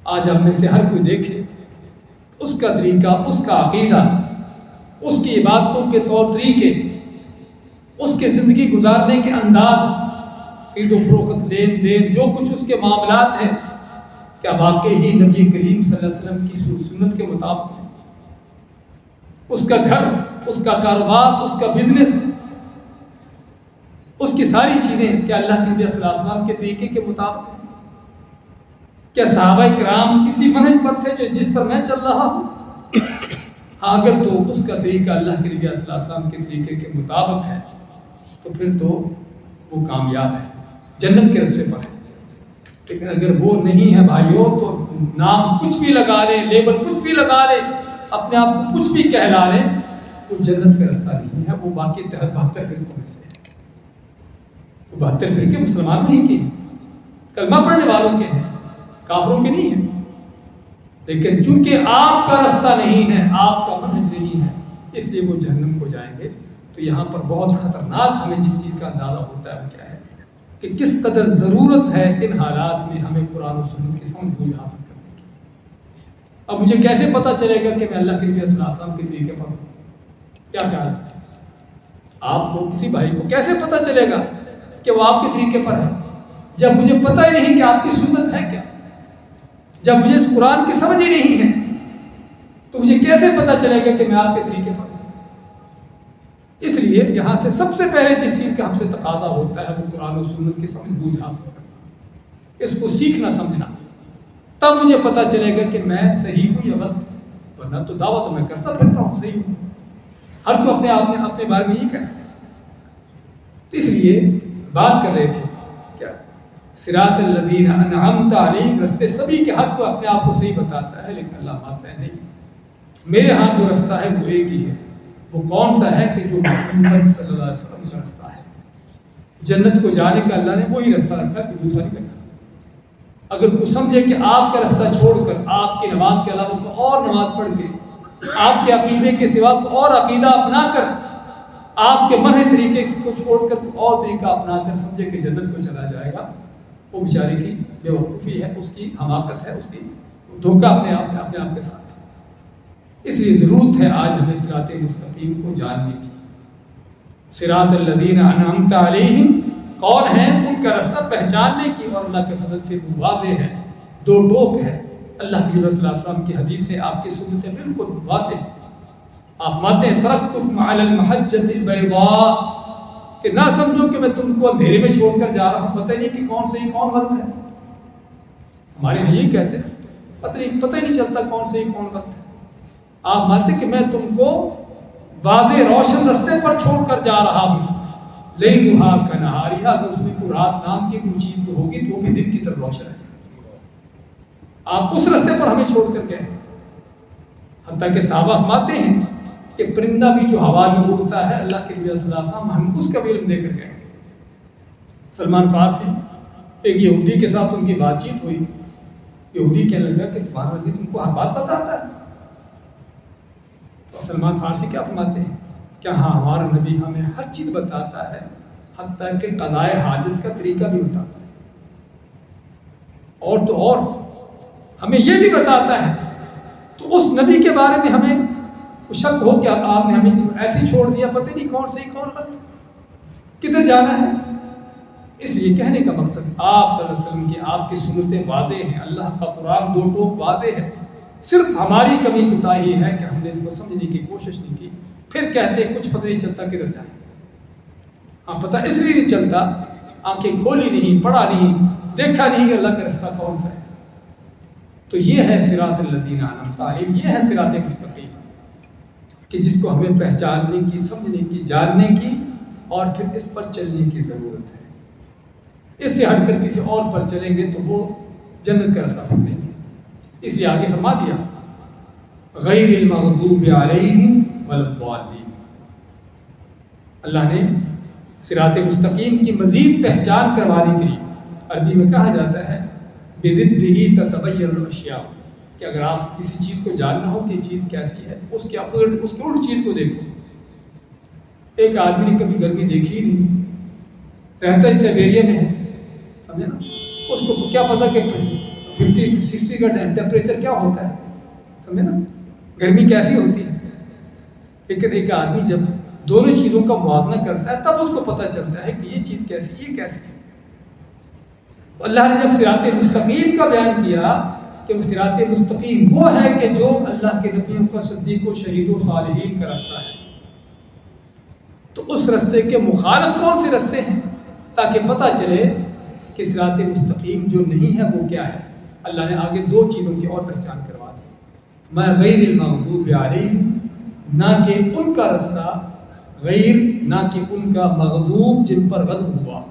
آج ہم میں سے ہر کوئی دیکھے اس کا طریقہ، اس کا عقیدہ، اس کی عبادتوں کے طور طریقے، اس کے زندگی گزارنے کے انداز، خرید و فروخت، لین دین، جو کچھ اس کے معاملات ہیں، کیا واقعی ہی نبی کریم صلی اللہ علیہ وسلم کی سنت کے مطابق ہے؟ اس کا گھر، اس کا کاروبار، اس کا بزنس، اس کی ساری چیزیں کیا اللہ کے نبی صلی اللہ علیہ وسلم کے طریقے کے مطابق ہیں؟ کیا صحابہ کرام اسی منہج پر تھے جو جس پر میں چل رہا ہوں؟ ہاں، اگر تو اس کا طریقہ اللہ کے نبی صلی اللہ علیہ وسلم کے طریقے کے مطابق ہے تو پھر تو وہ کامیاب ہے، جنت کے راستے پر ہے۔ لیکن اگر وہ نہیں ہے بھائیوں، تو نام کچھ بھی لگا لے، لیبل کچھ بھی لگا لے، اپنے آپ کو کچھ بھی کہلا لے، وہ جنت کا راستہ نہیں ہے۔ وہ باقی 72 فرقوں میں سے ہے۔ وہ 72 فرقے مسلمانوں ہی کے ہیں، کلمہ پڑھنے والوں کے ہیں، کافروں کے نہیں ہیں۔ لیکن چونکہ آپ کا راستہ نہیں ہے، آپ کا منہج نہیں ہے، اس لیے وہ جہنم کو جائیں گے۔ تو یہاں پر بہت خطرناک ہمیں جس چیز کا اندازہ ہوتا ہے وہ کیا ہے کہ کس قدر ضرورت ہے ان حالات میں ہمیں قرآن و سنت کی سمجھ بوجھ حاصل کرنے کی۔ اب مجھے کیسے پتہ چلے گا کہ میں اللہ کے نبی صلی اللہ علیہ وسلم کے طریقے پر ہوں؟ کیا خیال ہے آپ کو؟ کسی بھائی کو کیسے پتہ چلے گا کہ وہ آپ کے طریقے پر ہے جب مجھے پتہ ہی نہیں کہ آپ کی سنت ہے کیا؟ جب مجھے اس قرآن کی سمجھ ہی نہیں ہے تو مجھے کیسے پتہ چلے گا کہ میں آپ کے طریقے پر ہوں؟ اس لیے یہاں سے سب سے پہلے جس چیز کا ہم سے تقاضا ہوتا ہے وہ قرآن و سنت کی سمجھ بوجھ حاصل کرنا، اس کو سیکھنا سمجھنا، تب مجھے پتہ چلے گا کہ میں صحیح ہوں یا غلط۔ ورنہ تو دعویٰ تو میں کرتا پھرتا ہوں صحیح ہوں، ہر کو اپنے آپ میں اپنے بارے میں یہی کہنا ہے۔ تو اس لیے بات کر رہے تھے کیا صراط الذین انعمت علیہم، رستے سبھی کے حق کو اپنے آپ کو صحیح بتاتا ہے، لیکن اللہ مانتا ہے نہیں، میرے ہاں جو رستہ ہے وہ ایک ہی ہے۔ وہ کون سا ہے کہ جو محمد صلی اللہ علیہ وسلم کا رستہ ہے۔ جنت کو جانے کا اللہ نے وہی رستہ رکھا کہ دوسرا نہیں رکھا۔ اگر کوئی سمجھے کہ آپ کا رستہ چھوڑ کر، آپ کی نماز کے علاوہ کوئی اور نماز پڑھ کے، آپ کے عقیدے کے سوا کوئی اور عقیدہ اپنا کر، آپ کے منہج طریقے کو چھوڑ کر کوئی اور طریقہ اپنا کر سمجھے کہ جنت کو چلا جائے گا، وہ بیچارے کی بے وقوفی ہے، اس کی حماقت ہے، اس کی دھوکہ اپنے آپ کے ساتھ۔ اس لیے ضرورت ہے آج ہمیں صراط مستقیم کو جاننے کی۔ صراط الذین انعمت علیہم کون ہیں، ان کا رستہ پہچاننے کی، اور اللہ کے فضل سے وہ واضح ہے، دو ٹوک ہے۔ اللہ کے نبی صلی اللہ علیہ وسلم کی حدیث ہے، آپ کی سنتیں بالکل واضح ہیں۔ آپ مانتے ہیں ترکتکم علی المحجۃ البیضاء، کہ نہ سمجھو کہ میں تم کو اندھیرے میں چھوڑ کر جا رہا ہوں، پتہ نہیں کہ کون صحیح کون غلط ہے۔ ہمارے یہاں یہی کہتے ہیں، پتہ ہی نہیں چلتا کون صحیح کون غلط ہے۔ آپ مانتے کہ میں تم کو واضح روشن رستے پر چھوڑ کر جا رہا ہوں، لیلھا کنہاریھا، اگر اس میں کوئی رات نام کی کوئی چیز ہوگی تو وہ بھی دن کی طرح روشن ہے۔ آپ اس رستے پر ہمیں چھوڑ کر گئے، حتیٰ کہ صحابہ فرماتے ہیں کہ پرندہ بھی جو ہوا میں اڑتا ہے، اللہ کے نبی صلی اللہ علیہ وسلم ہم اس کا بھی علم دے کر گئے۔ سلمان فارسی، ایک یہودی کے ساتھ ان کی بات چیت ہوئی، یہودی کہنے لگا کہ تمہارا نبی تم کو ہر بات بتاتا ہے؟ تو سلمان فارسی کیا فرماتے ہیں کہ ہاں، ہمارا نبی ہمیں ہر چیز بتاتا ہے، حتیٰ کہ قضائے حاجت کا طریقہ بھی بتاتا ہے، اور تو اور ہمیں یہ بھی بتاتا ہے۔ تو اس نبی کے بارے میں ہمیں شک ہو کہ آپ نے ہمیں ایسے ہی چھوڑ دیا، پتہ نہیں کون صحیح کون غلط، کدھر جانا ہے۔ اس لیے کہنے کا مقصد آپ صلی اللہ علیہ وسلم کی، آپ کی سنتیں واضح ہیں، اللہ کا قرآن دو ٹوک واضح ہے، صرف ہماری کمی کوتاہی ہے کہ ہم نے اس کو سمجھنے کی کوشش نہیں کی، پھر کہتے ہیں کچھ پتہ نہیں چلتا کدھر جائیں۔ ہاں، پتہ اس لیے نہیں چلتا، آنکھیں کھولی نہیں، پڑھا نہیں، دیکھا نہیں کہ اللہ کا رستہ کون سا ہے۔ تو یہ ہے صراط الذین انعمت علیہم، یہ ہے صراط مستقیم، کہ جس کو ہمیں پہچاننے کی، سمجھنے کی، جاننے کی، اور پھر اس پر چلنے کی ضرورت ہے۔ اس سے ہٹ کر کسی اور پر چلیں گے تو وہ جنت کا راستہ پکڑیں گے۔ اس لیے آگے فرما دیا غیر المغضوب علیہم ولا الضالین۔ اللہ نے صراط مستقیم کی مزید پہچان کروانے کے لیے، عربی میں کہا جاتا ہے بِضِدِّهِ تَتَبَيَّنُ الْأَشْيَاءُ، کہ اگر آپ کسی چیز کو جاننا ہو کہ یہ چیز کیسی ہے، اس کے الٹ چیز کو دیکھو۔ ایک آدمی نے کبھی گرمی دیکھی ہی نہیں، رہتا ہے سائبیریا میں ہے، سمجھے نا، اس کو کیا پتا کہ 50-60 کا ٹیمپریچر کیا ہوتا ہے، سمجھے نا، گرمی کیسی ہوتی ہے. لیکن ایک آدمی جب دونوں چیزوں کا موازنہ کرتا ہے تب اس کو پتہ چلتا ہے کہ یہ چیز کیسی، یہ کیسی ہے. اللہ نے جب صراط مستقیم کا بیان کیا کہ وہ صراط مستقیم وہ ہے کہ جو اللہ کے نبیوں کا، صدیقوں، شہیدوں، صالحین کا رستہ ہے، تو اس رستے کے مخالف کون سے رستے ہیں، تاکہ پتہ چلے کہ صراط مستقیم جو نہیں ہے وہ کیا ہے. اللہ نے آگے 2 چیزوں کی اور پہچان کروا دی، میں غیر المغضوب علیہم، نہ کہ ان کا رستہ، غیر نہ کہ ان کا، مغضوب جن پر غضب ہوا،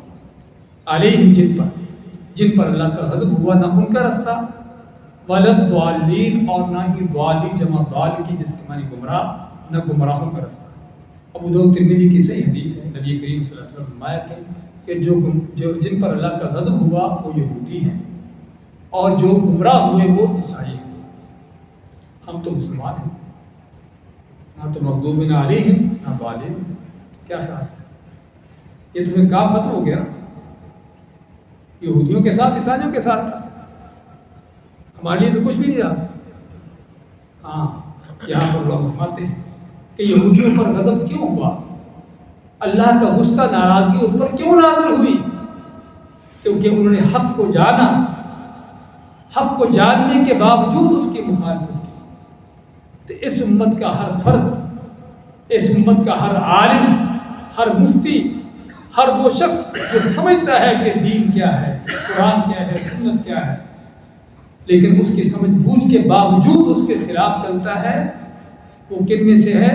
علیہم جن پر اللہ کا غضب ہوا، نہ ان کا رستہ، وَلَا-الضَّالِّينَ، اور نہ ہی ضالین جمع ضال کی جس کے معنی گمراہ، نہ گمراہوں کا رستہ. ابو داؤد ترمذی کی صحیح حدیث ہے، نبی کریم صلی اللہ علیہ وسلم فرمایا کہ جو جن پر اللہ کا غضب ہوا وہ یہودی ہیں، اور جو گمراہ ہوئے وہ عیسائی ہیں. ہم تو مسلمان ہیں، نہ تو مغضوب علیہم نہ ضالین. کیا خیال ہے؟ یہ تمہیں کام ختم ہو گیا، یہودیوں کے ساتھ عیسائیوں کے ساتھ تھا، ہمارے لیے تو کچھ بھی نہیں رہا. ہاں، یہاں پر لوگ فرماتے ہیں کہ یہودیوں پر غضب کیوں ہوا، اللہ کا غصہ، ناراضگی ان پر کیوں نازل ہوئی، کیونکہ انہوں نے حق کو جانا، حق کو جاننے کے باوجود اس کی مخالفت کی. تو اس امت کا ہر فرد، اس امت کا ہر عالم، ہر مفتی، ہر وہ شخص جو سمجھتا ہے کہ دین کیا ہے، قرآن کیا ہے، سنت کیا ہے، لیکن اس کی سمجھ بوجھ کے باوجود اس کے خلاف چلتا ہے، وہ کن میں سے ہے،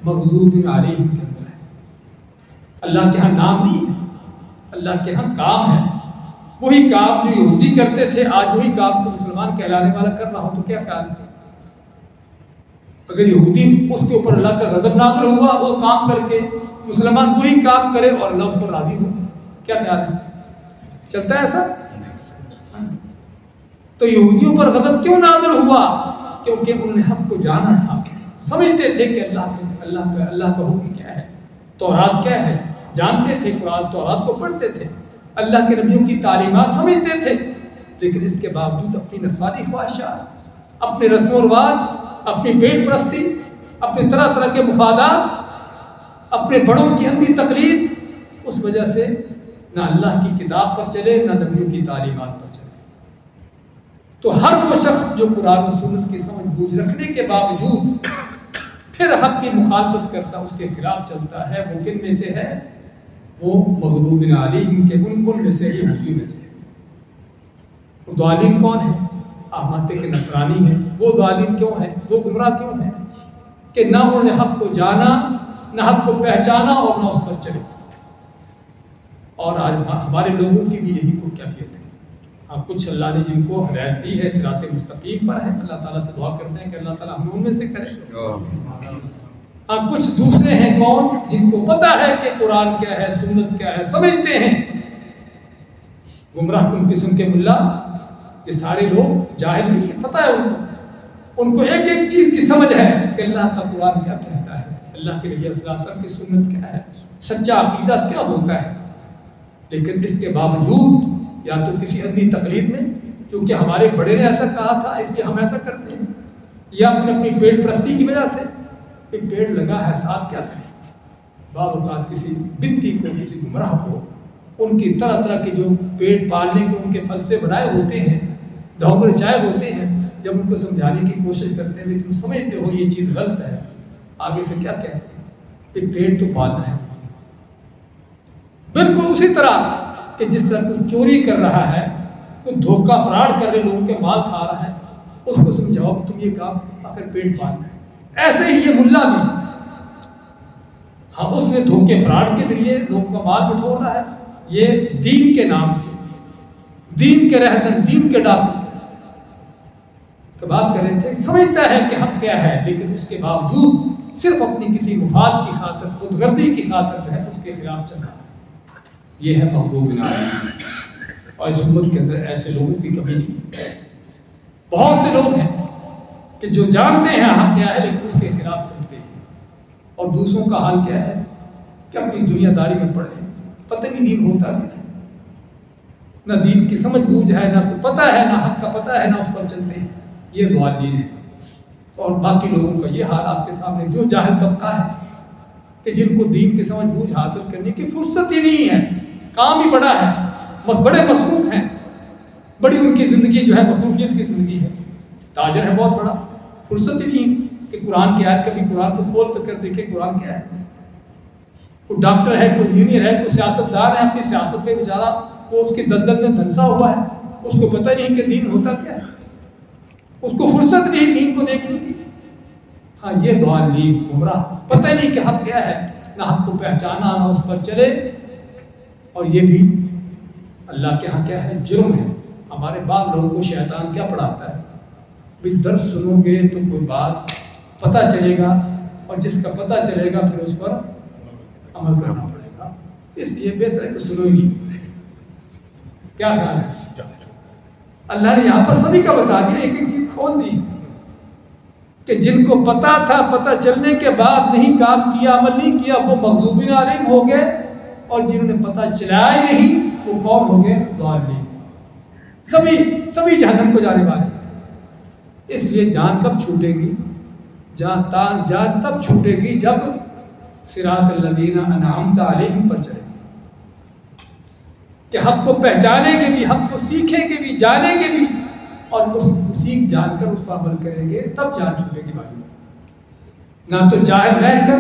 مغضوب علیہم کے اندر ہے. اللہ کے ہاں نام نہیں ہے، اللہ کے ہاں کام ہے. وہی کام جو یہودی کرتے تھے آج وہی کام کو مسلمان کہلانے والا کر رہا ہو تو کیا خیال ہے؟ اگر یہودی اس کے اوپر اللہ کا غضب نازل ہوا وہ کام کر کے، مسلمان وہی کام کرے اور اللہ اس پر راضی ہو، کیا خیال ہے؟ چلتا ہے ایسا؟ تو یہودیوں پر غضب کیوں نازل ہوا؟ کیونکہ انہوں نے حق کو جانا تھا، سمجھتے تھے کہ اللہ کا حکم کیا ہے، تورات کیا ہے، جانتے تھے، قرآن تورات کو پڑھتے تھے، اللہ کے نبیوں کی تعلیمات سمجھتے تھے، لیکن اس کے باوجود اپنی نفسانی خواہشات، اپنے رسم و رواج، اپنی پیٹ پرستی، اپنے طرح طرح کے مفادات، اپنے بڑوں کی اندھی تقلید، اس وجہ سے نہ اللہ کی کتاب پر چلے نہ نبیوں کی تعلیمات پر چلے. تو ہر وہ شخص جو قرآن و سنت کی سمجھ بوجھ رکھنے کے باوجود پھر حق کی مخالفت کرتا، اس کے خلاف چلتا ہے، وہ کن میں سے ہے؟ وہ مغضوب علیہم کے ان میں سے، یہودی میں سے. ضالین کون ہے؟ آپ مانتے کہ نصرانی ہیں. وہ ضالین کیوں ہیں، وہ گمراہ کیوں ہیں؟ کہ نہ انہوں نے حق کو جانا، نہ حق کو پہچانا اور نہ اس پر چلے. اور آج ہمارے لوگوں کی بھی یہی کوئی کیفیت ہے. اب کچھ اللہ نے جن کو ہدایت دی ہے، صراط مستقیم پر ہے، اللہ تعالیٰ سے دعا کرتے ہیں کہ اللہ تعالیٰ ہمیں ان میں سے کرے. اب کچھ دوسرے ہیں کون، جن کو پتہ ہے کہ قرآن کیا ہے، سنت کیا ہے، سمجھتے ہیں. گمراہ کن قسم کے ملا، یہ سارے لوگ جاہل نہیں ہے، پتہ ہے ان کو ایک ایک چیز کی سمجھ ہے کہ اللہ کا قرآن کیا کہتا ہے، اللہ کے نبی صلی اللہ علیہ وسلم کی سنت کیا ہے، سچا عقیدہ کیا ہوتا ہے. لیکن اس کے باوجود یا تو کسی اندھی تقلید میں، چونکہ ہمارے بڑے نے ایسا کہا تھا اس لیے ہم ایسا کرتے ہیں، یا اپنی پیٹ پرستی کی وجہ سے کہ پیڑ لگا ہے ساتھ کیا کریں. بعض اوقات کسی بنتی کو، کسی گمراہ کو، ان کی طرح طرح کے جو پیٹ پالنے کے ان کے فلسفے بنائے ہوتے ہیں، ڈھونگ رچائے ہوتے ہیں، جب ان کو سمجھانے کی کوشش کرتے ہیں لیکن سمجھتے ہو یہ چیز غلط ہے، آگے سے کیا کہتے ہیں کہ پیٹ تو پالنا ہے. بالکل اسی طرح کہ جس طرح کوئی چوری کر رہا ہے، کوئی دھوکہ فراڈ کر رہے لوگوں کے مال کھا رہا ہے، اس کو سمجھاؤ کہ تم یہ کام آخر پیٹ پالنا ہے. ایسے ہی یہ ملا بھی، ہم اس نے دھوکے فراڈ کے ذریعے لوگوں کا مال بٹور رہا ہے، یہ دین کے نام سے، دین کے رہزن، دین کے ڈاکو کی بات کر رہے تھے. سمجھتا ہے کہ حق کیا ہے، لیکن اس کے باوجود صرف اپنی کسی مفاد کی خاطر، خود غرضی کی خاطر جو ہے اس کے خلاف چل رہا ہے. یہ ہے مغضوب علیہم. اور اس امت کے اندر ایسے لوگوں کی کمی نہیں. بہت سے لوگ ہیں کہ جو جانتے ہیں حق کیا ہے لیکن اس کے خلاف چلتے ہیں، اور دوسروں کا حال کیا ہے کہ اپنی دنیا داری میں پڑے، پتہ نہیں دین ہوتا نہیں. نہ دین کی سمجھ بوجھ ہے، نہ کو پتہ ہے، نہ حق کا پتہ ہے، نہ اس پر چلتے ہیں، یہ ضالین ہے۔ اور باقی لوگوں کا یہ حال آپ کے سامنے، جو جاہل طبقہ ہے کہ جن کو دین کی سمجھ بوجھ حاصل کرنے کی فرصت ہی نہیں ہے، کام ہی بڑا ہے، بڑے مصروف ہیں، بڑی ان کی زندگی جو ہے مصروفیت کی زندگی ہے، تاجر ہے بہت بڑا، فرصت ہی نہیں کہ قرآن کی آیت، کبھی قرآن کو کھول کر دیکھے قرآن کیا ہے۔ کوئی ڈاکٹر ہے، کوئی انجینئر ہے، کوئی سیاستدان ہے، اپنی سیاست میں بیچارہ وہ اس کی دلدل میں دھنسا ہوا ہے، اس کو پتہ نہیں کہ دین ہوتا کیا ہے، اس کو فرصت نہیں دین کو دیکھنے کی۔ ہاں یہ ضالین گمراہ، پتہ نہیں کہ حق کیا ہے، نہ حق کو پہچانا، نہ اس پر چلے، اور یہ بھی اللہ کے ہاں کیا ہے، جرم ہے۔ ہمارے بعض لوگوں کو شیطان کیا پڑھاتا ہے، بھی درس سنو گے تو کوئی بات پتہ چلے گا، اور جس کا پتہ چلے گا پھر اس پر عمل کرنا پڑے گا، اس لیے بہتر ہے کہ سنو ہی نہیں۔ کیا خیال ہے؟ اللہ نے یہاں پر سبھی کا بتا دیا، ایک ایک چیز کھول دی کہ جن کو پتا تھا، پتہ چلنے کے بعد نہیں کام کیا، عمل نہیں کیا، وہ مغضوبین علیہم ہو گئے، اور جنہوں نے پتہ چلایا ہی نہیں وہ کون ہو گئے؟ ضالین۔ سبھی جہنم کو جانے والے۔ اس لیے جان کب چھوٹے گی؟ جان تب چھوٹے گی جب صراط الذین انعمت علیہم پر چلے گی، کہ حق کو پہچانیں گے بھی، حق کو سیکھیں گے بھی، جانیں گے بھی، اور اس کو سیکھ جان کر اس پر عمل کریں گے، تب جان چھوٹے گی بھائی۔ نہ تو جاہل رہ کر،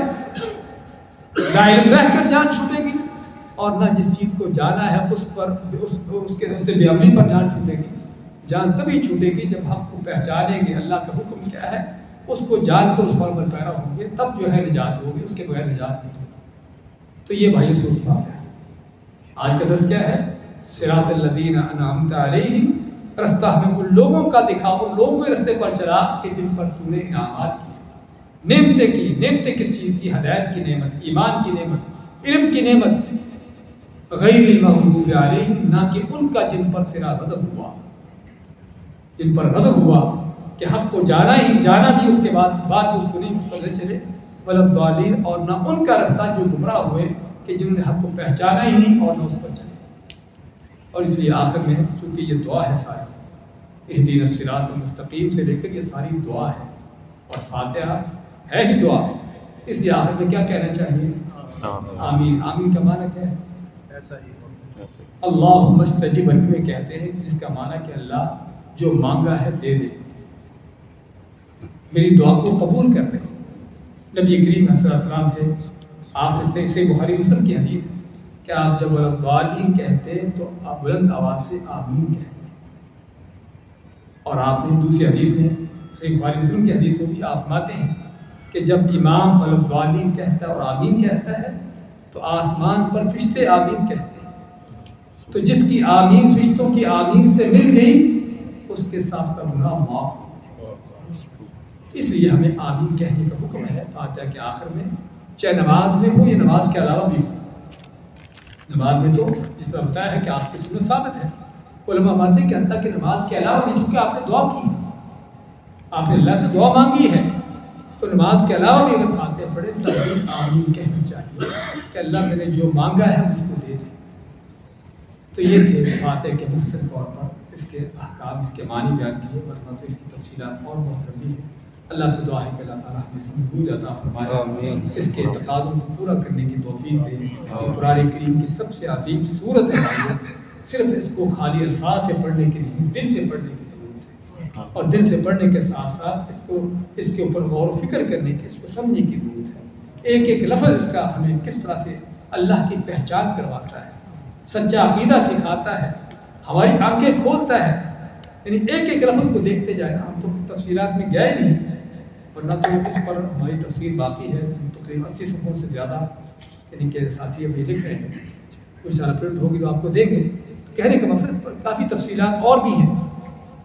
لا علم رہ کر جان چھوٹے گی، اور نہ جس چیز کو جانا ہے اس پر اس سے بے عملی پر جان چھوٹے گی۔ جان تبھی چھوٹے گی جب حق کو پہچانیں گے، اللہ کا حکم کیا ہے اس کو جان کر اس پر عمل پیرا ہوں گے، تب جو ہے نجات ہوگی، اس کے بغیر نجات نہیں ہوگی۔ تو یہ بھائی صورت بات ہے۔ آج کا درس کیا ہے؟ صراط الذین انعمت علیہم، رستہ ہمیں ان لوگوں کا دکھا، ان لوگوں کے رستے پر چلا کہ جن پر تو نے انعامات کی، نعمتیں کی۔ نعمتیں کس چیز کی؟ ہدایت کی نعمت، ایمان کی نعمت، علم کی نعمت، غیر المغضوب علیہم، نہ کہ ان کا جن پر تیرا غضب ہوا، جن پر غضب ہوا کہ حق کو جانا بھی، اس کے بعد بھی اس کو نہیں پتہ چلے، ولا الضالین، اور نہ ان کا رستہ جو گمراہ ہوئے کہ جنہوں نے حق کو پہچانا ہی نہیں اور نہ اس پر چلے۔ اور اس لیے آخر میں چونکہ یہ دعا ہے ساری، اہدینا الصراط المستقیم سے لے کر یہ ساری دعا ہے، اور فاتحہ ہے ہی دعا، اس لیے آخر میں کیا کہنا چاہیے؟ آمین۔ آمین کا معنی کیا ہے؟ ایسا ہی اللہم استجب میں کہتے ہیں، جس کا معنی کہ اللہ جو مانگا ہے دے دے، میری دعا کو قبول کر لے۔ نبی کریم صلی اللہ علیہ وسلم سے آپ سے صحیح بخاری مسلم کی حدیث ہے کہ آپ جب ضالین کہتے ہیں تو آپ بلند آواز سے آمین کہتے ہیں، اور آپ نے دوسری حدیث میں صحیح بخاری مسلم کی حدیث میں بھی آپ فرماتے ہیں کہ جب امام ضالین کہتا ہے اور آمین کہتا ہے تو آسمان پر فرشتے آمین کہتے ہیں، تو جس کی آمین فرشتوں کی آمین سے مل گئی اس کے ساتھ کا گناہ معاف ہو۔ اس لیے ہمیں آمین کہنے کا حکم ہے فاتحہ کے آخر میں، چاہے نماز میں ہو یا نماز کے علاوہ بھی ہو۔ نماز میں تو جس طرح بتایا ہے کہ آپ کی سنت ثابت ہے، علماء مانتے ہیں کہ حتیٰ کہ نماز کے علاوہ بھی، چونکہ آپ نے دعا کی، آپ نے اللہ سے دعا مانگی ہے، تو نماز کے علاوہ بھی اگر فاتحہ پڑھے تو آمین کہنا چاہیے کہ اللہ میں نے جو مانگا ہے مجھ کو دے دے۔ تو یہ تھے فاتحہ کے مختصر طور پر اس کے احکام، اس کے معنی بیان کیے، ورنہ تو اس کی تفصیلات اور بہت لمبی ہے۔ اللہ سے دعا ہے کہ اللہ تعالیٰ ہمیں سمجھ بوجھ عطا فرمائے، اس کے تقاضوں کو پورا کرنے کی توفیق دے۔ قرآن کریم کی سب سے عظیم صورت ہے، صرف اس کو خالی الفاظ سے پڑھنے کے لیے دل سے پڑھنے کی ضرورت ہے، اور دل سے پڑھنے کے ساتھ ساتھ اس کے اوپر غور و فکر کرنے کی، اس کو سمجھنے کی ضرورت ہے۔ ایک ایک لفظ اس کا ہمیں کس طرح سے اللہ کی پہچان کرواتا ہے، سچا عقیدہ سکھاتا ہے، ہماری آنکھیں کھولتا ہے۔ یعنی ایک ایک لفظ کو دیکھتے جائیں، ہم تو تفصیلات میں گئے نہیں، ورنہ تو اس پر ہماری تفصیل باقی ہے، تقریباً 80 صفحوں سے زیادہ، یعنی کہ ساتھی ابھی لکھ رہے ہیں، کوئی سارا پرنٹ ہوگی تو آپ کو دیں گے۔ کہنے کا مقصد پر کافی تفصیلات اور بھی ہیں،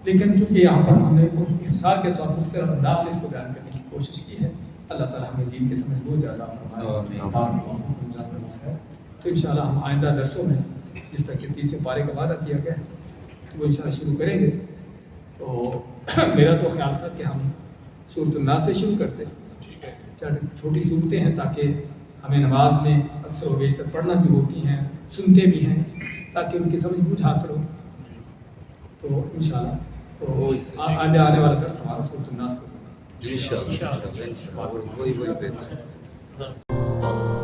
لیکن چونکہ یہاں پر ہم نے اختصار کے طور پر صرف انداز سے اس کو بیان کرنے کی کوشش کی ہے۔ اللہ تعالیٰ ہمیں دین کے سمجھ بہت زیادہ فرمائے۔ تو انشاءاللہ ہم آئندہ درسوں میں جس طرح کہ 30 پارے کا وعدہ کیا گیا ہے وہ انشاءاللہ شروع کریں گے۔ تو میرا تو خیال تھا کہ ہم سورۃ الناس سے شروع کرتے ہیں، چھوٹی صورتیں ہیں تاکہ ہمیں نماز میں اکثر و بیشتر پڑھنا بھی ہوتی ہیں، سنتے بھی ہیں، تاکہ ان کی سمجھ بوجھ حاصل ہو. تو انشاءاللہ تو آنے والا درس ہمارا سورۃ الناس. انشاءاللہ.